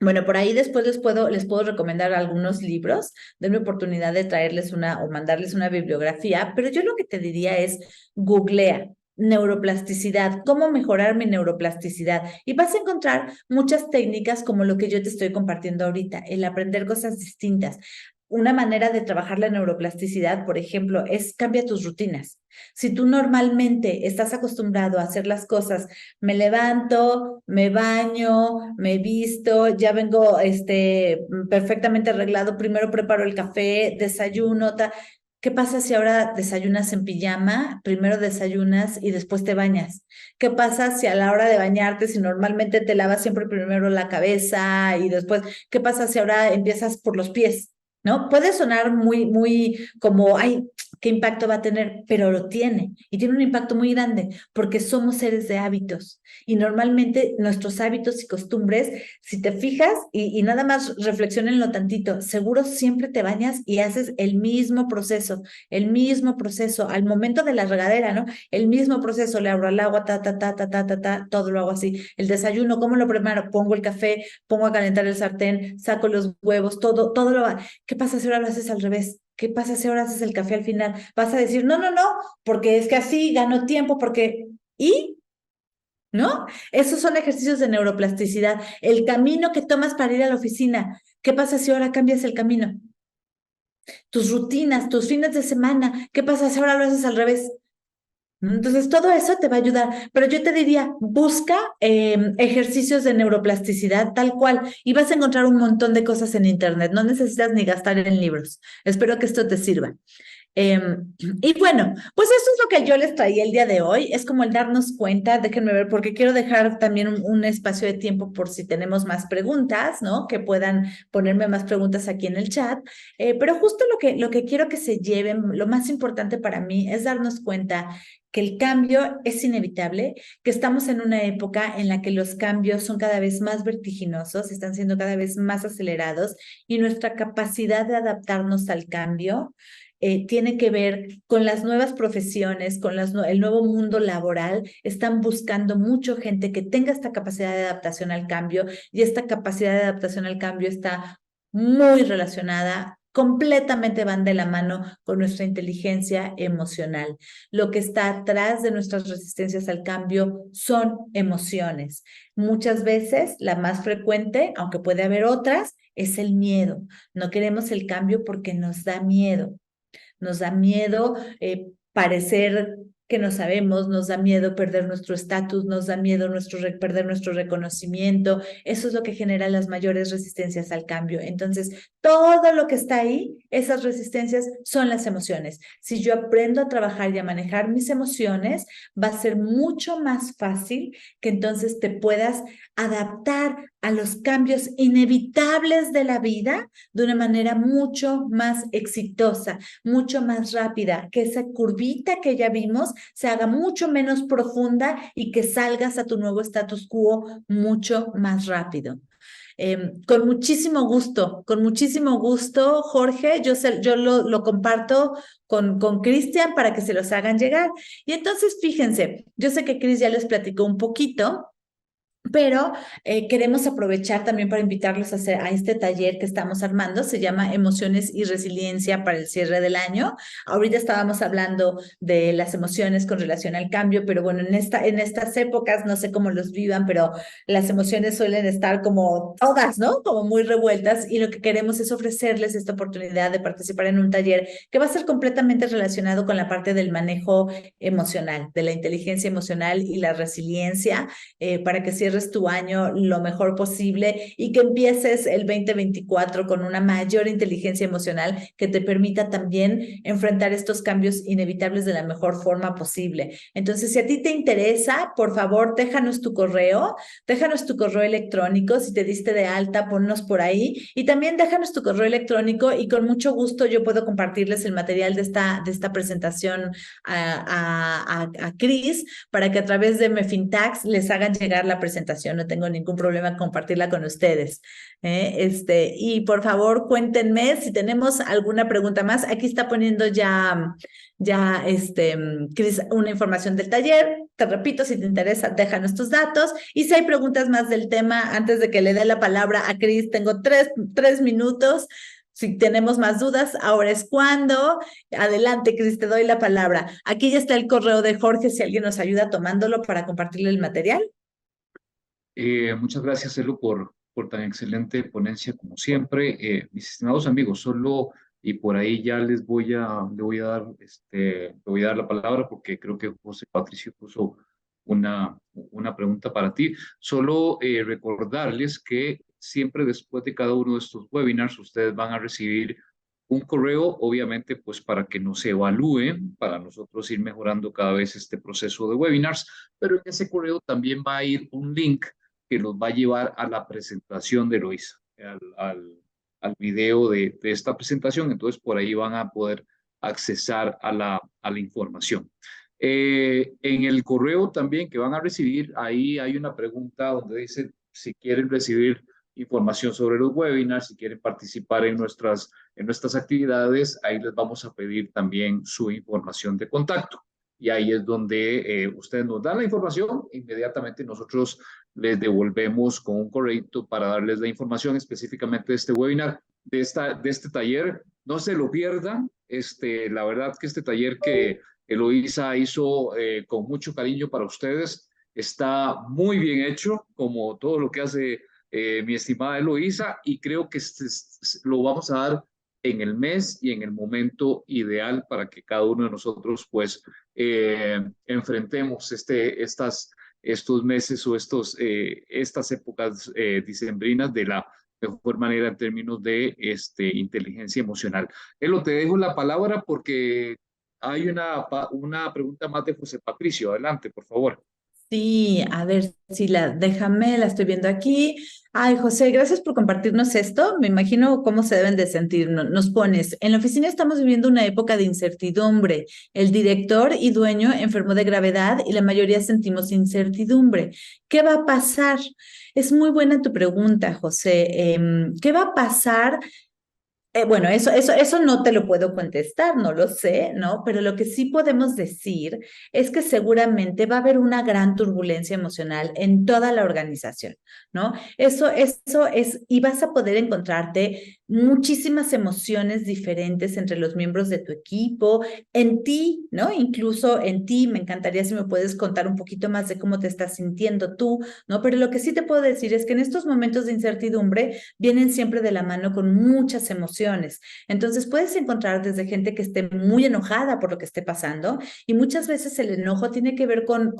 bueno, por ahí después les puedo recomendar algunos libros, denme oportunidad de traerles una o mandarles una bibliografía, pero yo lo que te diría es googlea neuroplasticidad, cómo mejorar mi neuroplasticidad y vas a encontrar muchas técnicas como lo que yo te estoy compartiendo ahorita, el aprender cosas distintas. Una manera de trabajar la neuroplasticidad, por ejemplo, es cambia tus rutinas. Si tú normalmente estás acostumbrado a hacer las cosas, me levanto, me baño, me visto, ya vengo perfectamente arreglado, primero preparo el café, desayuno, ¿qué pasa si ahora desayunas en pijama? Primero desayunas y después te bañas. ¿Qué pasa si a la hora de bañarte, si normalmente te lavas siempre primero la cabeza y después, ¿qué pasa si ahora empiezas por los pies? ¿No? Puede sonar muy como, ay, ¿qué impacto va a tener? Pero lo tiene y tiene un impacto muy grande porque somos seres de hábitos y normalmente nuestros hábitos y costumbres, si te fijas y nada más reflexionenlo tantito, seguro siempre te bañas y haces el mismo proceso al momento de la regadera, ¿no? El mismo proceso, le abro al agua, todo lo hago así. El desayuno, ¿cómo lo preparo? Pongo el café, pongo a calentar el sartén, saco los huevos, todo lo hago. ¿Qué pasa si ahora lo haces al revés? ¿Qué pasa si ahora haces el café al final? Vas a decir, no, porque es que así gano tiempo, porque... ¿Y? ¿No? Esos son ejercicios de neuroplasticidad. El camino que tomas para ir a la oficina, ¿qué pasa si ahora cambias el camino? Tus rutinas, tus fines de semana, ¿qué pasa si ahora lo haces al revés? Entonces, todo eso te va a ayudar, pero yo te diría, busca ejercicios de neuroplasticidad tal cual y vas a encontrar un montón de cosas en Internet. No necesitas ni gastar en libros. Espero que esto te sirva. Y bueno, pues eso es lo que yo les traía el día de hoy. Es como el darnos cuenta, déjenme ver, porque quiero dejar también un espacio de tiempo por si tenemos más preguntas, ¿no? Que puedan ponerme más preguntas aquí en el chat. Pero justo lo que quiero que se lleven, lo más importante para mí es darnos cuenta que el cambio es inevitable, que estamos en una época en la que los cambios son cada vez más vertiginosos, están siendo cada vez más acelerados y nuestra capacidad de adaptarnos al cambio tiene que ver con las nuevas profesiones, con el nuevo mundo laboral. Están buscando mucha gente que tenga esta capacidad de adaptación al cambio y esta capacidad de adaptación al cambio está muy relacionada, completamente van de la mano con nuestra inteligencia emocional. Lo que está atrás de nuestras resistencias al cambio son emociones. Muchas veces, la más frecuente, aunque puede haber otras, es el miedo. No queremos el cambio porque nos da miedo. Nos da miedo parecer que no sabemos, nos da miedo perder nuestro estatus, nos da miedo perder nuestro reconocimiento. Eso es lo que genera las mayores resistencias al cambio. Entonces, todo lo que está ahí, esas resistencias son las emociones. Si yo aprendo a trabajar y a manejar mis emociones, va a ser mucho más fácil que entonces te puedas adaptar a los cambios inevitables de la vida de una manera mucho más exitosa, mucho más rápida, que esa curvita que ya vimos se haga mucho menos profunda y que salgas a tu nuevo status quo mucho más rápido. Con muchísimo gusto, Jorge, yo lo comparto con Cristian para que se los hagan llegar. Y entonces, fíjense, yo sé que Cris ya les platicó un poquito, pero queremos aprovechar también para invitarlos a este taller que estamos armando. Se llama Emociones y Resiliencia para el cierre del año. Ahorita estábamos hablando de las emociones con relación al cambio, pero bueno, en estas épocas, no sé cómo los vivan, pero las emociones suelen estar como todas, ¿no? Como muy revueltas, y lo que queremos es ofrecerles esta oportunidad de participar en un taller que va a ser completamente relacionado con la parte del manejo emocional, de la inteligencia emocional y la resiliencia, para que cierres tu año lo mejor posible y que empieces el 2024 con una mayor inteligencia emocional que te permita también enfrentar estos cambios inevitables de la mejor forma posible. Entonces, si a ti te interesa, por favor, déjanos tu correo electrónico. Si te diste de alta, ponnos por ahí, y también déjanos tu correo electrónico y con mucho gusto yo puedo compartirles el material de esta presentación a Cris, para que a través de Mefintax les hagan llegar la presentación. No tengo ningún problema en compartirla con ustedes. Y por favor, cuéntenme si tenemos alguna pregunta más. Aquí está poniendo Cris, una información del taller. Te repito, si te interesa, déjanos tus datos. Y si hay preguntas más del tema, antes de que le dé la palabra a Cris, tengo tres minutos. Si tenemos más dudas, ahora es cuando. Adelante, Cris, te doy la palabra. Aquí ya está el correo de Jorge, si alguien nos ayuda tomándolo para compartirle el material. Muchas gracias, Elo, por tan excelente ponencia como siempre. Mis estimados amigos, solo y por ahí ya le voy a dar la palabra porque creo que José Patricio puso una pregunta para ti. Solo recordarles que siempre después de cada uno de estos webinars ustedes van a recibir un correo, obviamente, pues para que nos evalúen, para nosotros ir mejorando cada vez este proceso de webinars, pero en ese correo también va a ir un link que los va a llevar a la presentación de Eloisa, al video de esta presentación. Entonces, por ahí van a poder accesar a la información. En el correo también que van a recibir, ahí hay una pregunta donde dice si quieren recibir información sobre los webinars, si quieren participar en nuestras actividades, ahí les vamos a pedir también su información de contacto. Y ahí es donde ustedes nos dan la información, inmediatamente nosotros les devolvemos con un correo para darles la información específicamente de este webinar, de este taller. No se lo pierdan. La verdad que este taller que Eloisa hizo con mucho cariño para ustedes está muy bien hecho, como todo lo que hace mi estimada Eloisa, y creo que lo vamos a dar en el mes y en el momento ideal para que cada uno de nosotros pues enfrentemos estos meses o estas épocas dicembrinas de la mejor manera en términos de inteligencia emocional. Elo, te dejo la palabra porque hay una pregunta más de José Patricio. Adelante, por favor. Sí, a ver, si la estoy viendo aquí. Ay, José, gracias por compartirnos esto. Me imagino cómo se deben de sentir. Nos pones, en la oficina estamos viviendo una época de incertidumbre. El director y dueño enfermó de gravedad y la mayoría sentimos incertidumbre. ¿Qué va a pasar? Es muy buena tu pregunta, José. ¿Qué va a pasar? Bueno, eso no te lo puedo contestar, no lo sé, ¿no? Pero lo que sí podemos decir es que seguramente va a haber una gran turbulencia emocional en toda la organización, ¿no? Eso es, y vas a poder encontrarte muchísimas emociones diferentes entre los miembros de tu equipo, en ti, ¿no? Incluso en ti, me encantaría si me puedes contar un poquito más de cómo te estás sintiendo tú, ¿no? Pero lo que sí te puedo decir es que en estos momentos de incertidumbre vienen siempre de la mano con muchas emociones. Entonces puedes encontrar desde gente que esté muy enojada por lo que esté pasando, y muchas veces el enojo tiene que ver con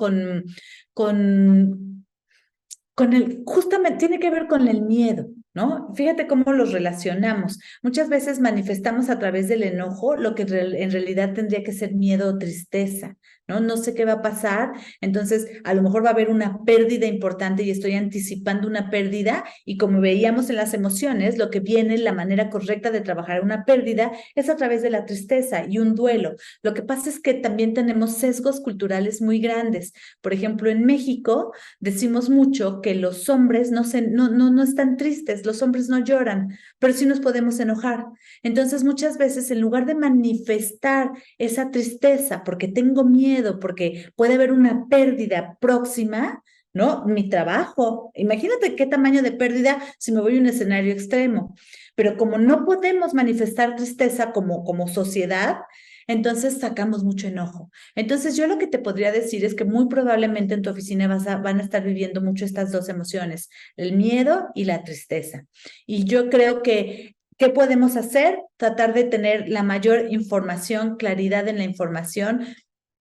justamente tiene que ver con el miedo, ¿no? Fíjate cómo los relacionamos. Muchas veces manifestamos a través del enojo lo que en realidad tendría que ser miedo o tristeza, ¿no? No sé qué va a pasar, entonces a lo mejor va a haber una pérdida importante y estoy anticipando una pérdida y como veíamos en las emociones, lo que viene, la manera correcta de trabajar una pérdida es a través de la tristeza y un duelo. Lo que pasa es que también tenemos sesgos culturales muy grandes. Por ejemplo, en México decimos mucho que los hombres no están tristes, los hombres no lloran, pero sí nos podemos enojar. Entonces, muchas veces, en lugar de manifestar esa tristeza porque tengo miedo, porque puede haber una pérdida próxima, ¿no? Mi trabajo. Imagínate qué tamaño de pérdida si me voy a un escenario extremo. Pero como no podemos manifestar tristeza como sociedad, entonces sacamos mucho enojo. Entonces yo lo que te podría decir es que muy probablemente en tu oficina van a estar viviendo mucho estas dos emociones, el miedo y la tristeza. Y yo creo que ¿qué podemos hacer? Tratar de tener la mayor información, claridad en la información,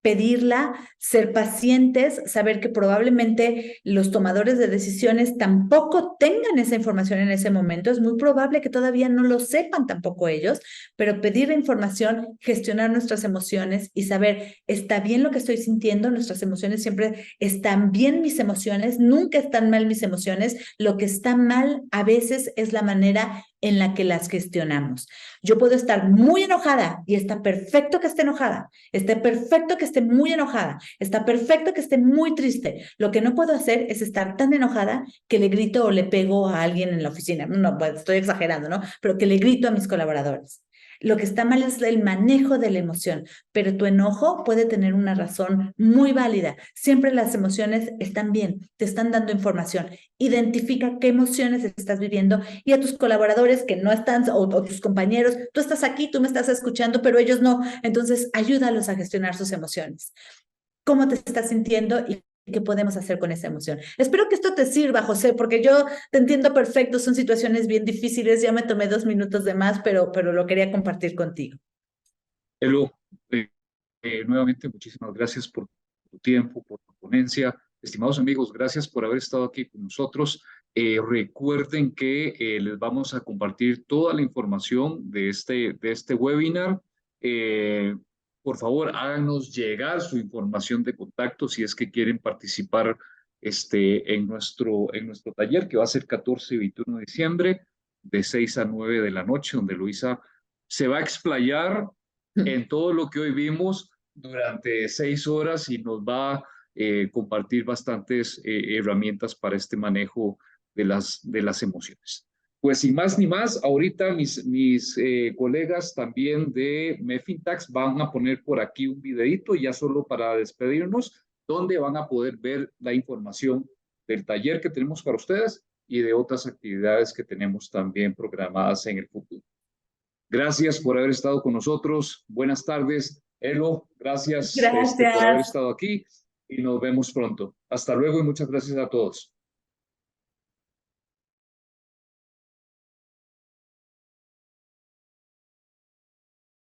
pedirla, ser pacientes, saber que probablemente los tomadores de decisiones tampoco tengan esa información en ese momento. Es muy probable que todavía no lo sepan tampoco ellos, pero pedir la información, gestionar nuestras emociones y saber, ¿está bien lo que estoy sintiendo? Nuestras emociones siempre están bien mis emociones, nunca están mal mis emociones. Lo que está mal a veces es la manera en la que las gestionamos. Yo puedo estar muy enojada y está perfecto que esté enojada, está perfecto que esté muy enojada, está perfecto que esté muy triste. Lo que no puedo hacer es estar tan enojada que le grito o le pego a alguien en la oficina. No, pues estoy exagerando, ¿no? Pero que le grito a mis colaboradores. Lo que está mal es el manejo de la emoción, pero tu enojo puede tener una razón muy válida. Siempre las emociones están bien, te están dando información. Identifica qué emociones estás viviendo y a tus colaboradores que no están, o tus compañeros, tú estás aquí, tú me estás escuchando, pero ellos no. Entonces, ayúdalos a gestionar sus emociones. ¿Cómo te estás sintiendo y qué podemos hacer con esa emoción? Espero que esto te sirva, José, porque yo te entiendo perfecto, son situaciones bien difíciles, ya me tomé 2 minutos de más, pero lo quería compartir contigo. Elo, eh, nuevamente muchísimas gracias por tu tiempo, por tu ponencia. Estimados amigos, gracias por haber estado aquí con nosotros. Recuerden que les vamos a compartir toda la información de este webinar. Eh, por favor, háganos llegar su información de contacto si es que quieren participar en nuestro taller que va a ser 14 y 21 de diciembre de 6 a 9 de la noche, donde Luisa se va a explayar en todo lo que hoy vimos durante 6 horas y nos va a compartir bastantes herramientas para este manejo de las emociones. Pues sin más ni más, ahorita mis colegas también de Mefintax van a poner por aquí un videito ya solo para despedirnos, donde van a poder ver la información del taller que tenemos para ustedes y de otras actividades que tenemos también programadas en el futuro. Gracias por haber estado con nosotros. Buenas tardes. Elo, gracias por haber Gracias. estado aquí y nos vemos pronto. Hasta luego y muchas gracias a todos.